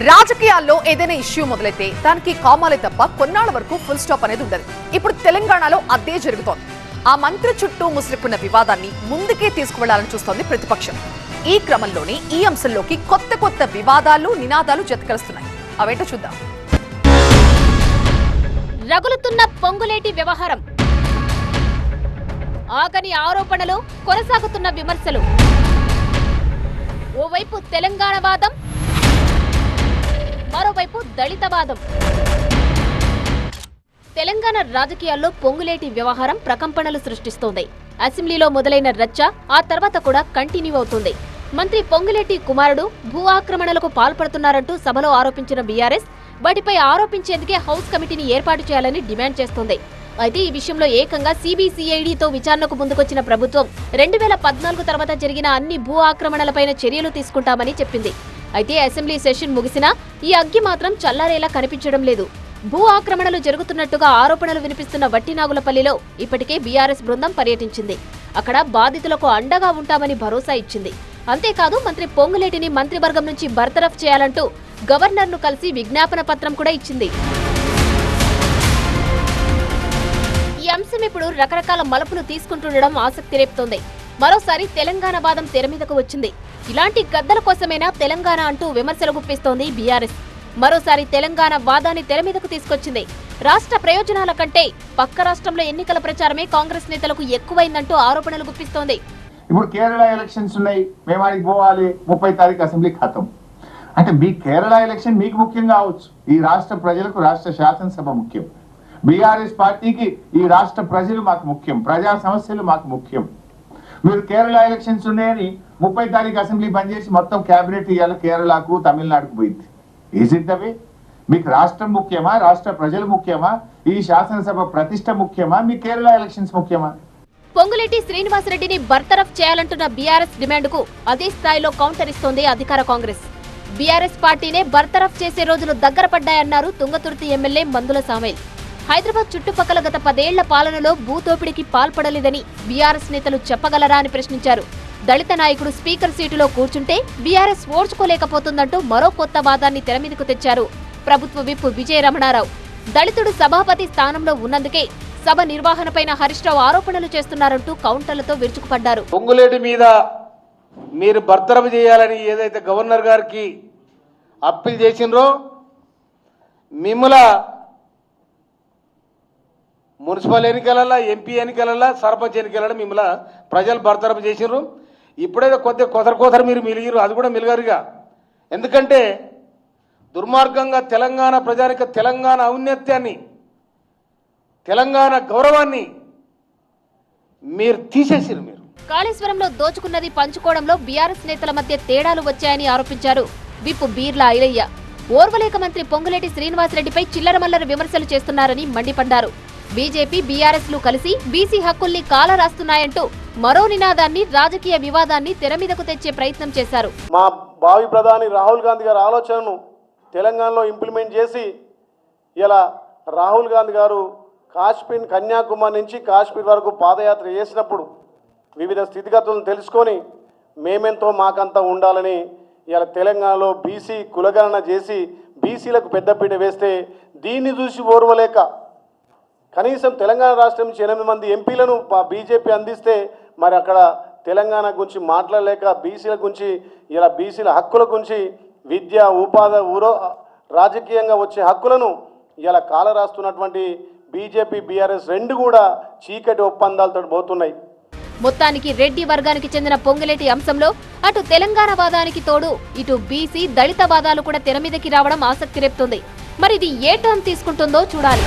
రాజకీయాల్లో ఏదైనా ఇష్యూ మొదలైతే దానికి కామాలే తప్ప కొన్నాళ్ల వరకు ఫుల్ స్టాప్ అనేది ఉండదు. ఇప్పుడు తెలంగాణలో అదే జరుగుతోంది. ఆ మంత్రి చుట్టూ ముసురుకున్న వివాదాన్ని ముందుకే తీసుకువెళ్లాలని చూస్తోంది ప్రతిపక్షం. ఈ క్రమంలోనే ఈ అంశంలోకి కొత్త కొత్త వివాదాలు, నినాదాలు జతకలుస్తున్నాయి. అవేంటో చూద్దాం. రగులుతున్న పొంగులేటి వ్యవహారం, ఆగని ఆరోపణలు, కొనసాగుతున్న విమర్శలు. ఓవైపు తెలంగాణ వాదం, మరోవైపు దళితవాదం. తెలంగాణ రాజకీయాల్లో పొంగులేటి వ్యవహారం ప్రకంపనలు సృష్టిస్తోంది. అసెంబ్లీలో మొదలైన రచ్చ ఆ తర్వాత కూడా కంటిన్యూ అవుతుంది. మంత్రి పొంగులేటి కుమారుడు భూ ఆక్రమణలకు పాల్పడుతున్నారంటూ సభలో ఆరోపించిన బీఆర్ఎస్ వాటిపై ఆరోపించేందుకే హౌస్ కమిటీని ఏర్పాటు చేయాలని డిమాండ్ చేస్తోంది. అయితే ఈ విషయంలో ఏకంగా సిబిసిఐడితో విచారణకు ముందుకొచ్చిన ప్రభుత్వం 2014 తర్వాత జరిగిన అన్ని భూ ఆక్రమణలపైన చర్యలు తీసుకుంటామని చెప్పింది. అయితే అసెంబ్లీ సెషన్ ముగిసినా ఈ అగ్గి మాత్రం చల్లారేలా కనిపించడం లేదు. భూ ఆక్రమణలు జరుగుతున్నట్టుగా ఆరోపణలు వినిపిస్తున్న వట్టినాగులపల్లిలో ఇప్పటికే బీఆర్ఎస్ బృందం పర్యటించింది. అక్కడ బాధితులకు అండగా ఉంటామని భరోసా ఇచ్చింది. అంతేకాదు మంత్రి పొంగులేటిని మంత్రివర్గం నుంచి బర్తరఫ్ చేయాలంటూ గవర్నర్ను కలిసి విజ్ఞాపన పత్రం కూడా ఇచ్చింది. ఈ అంశం ఇప్పుడు రకరకాల మలుపులు తీసుకుంటుండడం ఆసక్తి రేపుతోంది. మరోసారి తెలంగాణ వాదం తెర మీదకు వచ్చింది. ఇలాంటి గద్దల కోసమేనా తెలంగాణ అంటూ విమర్శలు గుప్పిస్తోంది బీఆర్ఎస్. మరోసారి తెలంగాణ వాదాన్ని తెర మీదకు తీసుకొచ్చింది. రాష్ట్ర ప్రయోజనాల కంటే పక్క రాష్ట్రంలో ఎన్నికల ప్రచారమే కాంగ్రెస్ నేతలకు ఎక్కువైందంటూ ఆరోపణలు గుప్పిస్తోంది. ఇప్పుడు కేరళ ఎలక్షన్స్ ఉన్నాయి, మేము ఆడికి పోవాలి, 30 తారీఖు అసెంబ్లీ ఖతం. అంటే మీ కేరళ ఎలక్షన్ మీకు ముఖ్యం కావచ్చు, ఈ రాష్ట్ర ప్రజలకు రాష్ట్ర శాసనసభ ముఖ్యం. బీఆర్ఎస్ పార్టీకి ఈ రాష్ట్ర ప్రజలు మాకు ముఖ్యం, ప్రజా సమస్యలు మాకు ముఖ్యం. మీరు కేరళ ఎలక్షన్స్ ఉన్నాయని 30 తారీఖు అసెంబ్లీ బంద్ చేసి మొత్తం క్యాబినెట్ ఇవాళ కేరళకు, తమిళనాడుకు పోయింది. Is it the way? మీకు రాష్ట్రం ముఖ్యమా, రాష్ట్ర ప్రజలు ముఖ్యమా, ఈ శాసనసభ ప్రతిష్ట ముఖ్యమా, మీ కేరళ ఎలక్షన్స్ ముఖ్యమా? పొంగులేటి శ్రీనివాసరెడ్డిని బర్తరఫ్ చేయాలంటున్న బీఆర్ఎస్ డిమాండ్కు అదే స్థాయిలో కౌంటర్ ఇస్తోంది అధికార కాంగ్రెస్. బీఆర్ఎస్ పార్టీనే బర్తరఫ్ చేసే రోజులు దగ్గర పడ్డాయన్నారు తుంగతుర్తి ఎమ్మెల్యే మందుల సామేల్. హైదరాబాద్ చుట్టుపక్కల గత 10 ఏళ్ల పాలనలో భూదోపిడికి పాల్పడలేదని బీఆర్ఎస్ నేతలు చెప్పగలరా అని ప్రశ్నించారు. దళిత నాయకుడు స్పీకర్ సీటులో కూర్చుంటే బీఆర్ఎస్ ఓడ్చుకోలేకపోతుందంటూ మరో కొత్త వాదాన్ని తెరమీదకు తెచ్చారు ప్రభుత్వ విప్ విజయ రమణారావు. దళితుడు సభాపతి స్థానంలో ఉన్నందుకే సభ నిర్వహణపైన హరీష్ రావు ఆరోపణలు చేస్తున్నారంటూ కౌంటర్లతో విరుచుకుపడ్డారు. పొంగులేటి మీద మీరు బర్తరఫ్ చేయాలని ఏదైతే గవర్నర్ గారికి అప్పీల్ చేసినరో, మిమ్మల మున్సిపల్ ఎన్నికలలో, ఎంపీ ఎన్నికలలో, సర్పంచ్ ఎన్నికలలో మిమ్మల ప్రజలు బర్తరఫ్ చేసినారు. ఇప్పుడైతే కొద్దిగా కొసరు మీరు మిలిగిరు, అది కూడా మిలగారుగా. ఎందుకంటే దుర్మార్గంగా తెలంగాణ ప్రజానిక తెలంగాణ ఔన్నత్యాన్ని, తెలంగాణ గౌరవాన్ని మీరు తీసేసిరు. మీరు కాళేశ్వరంలో దోచుకున్నది పంచుకోవడంలో బీఆర్ఎస్ నేతల మధ్య తేడాలు వచ్చాయని ఆరోపించారు విప్ బీర్లా ఐలయ్య. ఓర్వలేక మంత్రి పొంగులేటి శ్రీనివాసరెడ్డిపై చిల్లరమల్లర విమర్శలు చేస్తున్నారని మండిపడ్డారు. బీజేపీ, బీఆర్ఎస్ లు కలిసి బీసీ హక్కుల్ని కాలరాస్తున్నాయంటూ మరో నినాదాన్ని, రాజకీయ వివాదాన్ని తెరమీదకు తెచ్చే ప్రయత్నం చేశారు. మా భావి ప్రధాని రాహుల్ గాంధీ గారి ఆలోచనను తెలంగాణలో ఇంప్లిమెంట్ చేసి ఇలా రాహుల్ గాంధీ గారు కాశ్మీర్, కన్యాకుమారి నుంచి కాశ్మీర్ వరకు పాదయాత్ర చేసినప్పుడు వివిధ స్థితిగతులను తెలుసుకొని మేమెంతో మాకంతా ఉండాలని ఇలా తెలంగాణలో బీసీ కులగణన చేసి బీసీలకు పెద్దపీట వేస్తే దీన్ని చూసి ఓర్వలేక కనీసం తెలంగాణ రాష్ట్రం నుంచి 8 మంది ఎంపీలను బీజేపీ అందిస్తే మరి అక్కడ తెలంగాణ గురించి మాట్లాడలేక బీసీల గురించి, ఇలా బీసీల హక్కుల గురించి, విద్య, ఉపాధి, రాజకీయంగా వచ్చే హక్కులను ఇలా కాలరాస్తున్నటువంటి బీజేపీ, బీఆర్ఎస్ రెండు కూడా చీకటి ఒప్పందాలతో పోతున్నాయి. మొత్తానికి రెడ్డి వర్గానికి చెందిన పొంగులేటి అంశంలో అటు తెలంగాణ వాదానికి తోడు ఇటు బీసీ, దళిత వాదాలు కూడా తెరమీదకి రావడం ఆసక్తి రేపుతోంది. మరి ఇది ఏ టర్న్ తీసుకుంటుందో చూడాలి.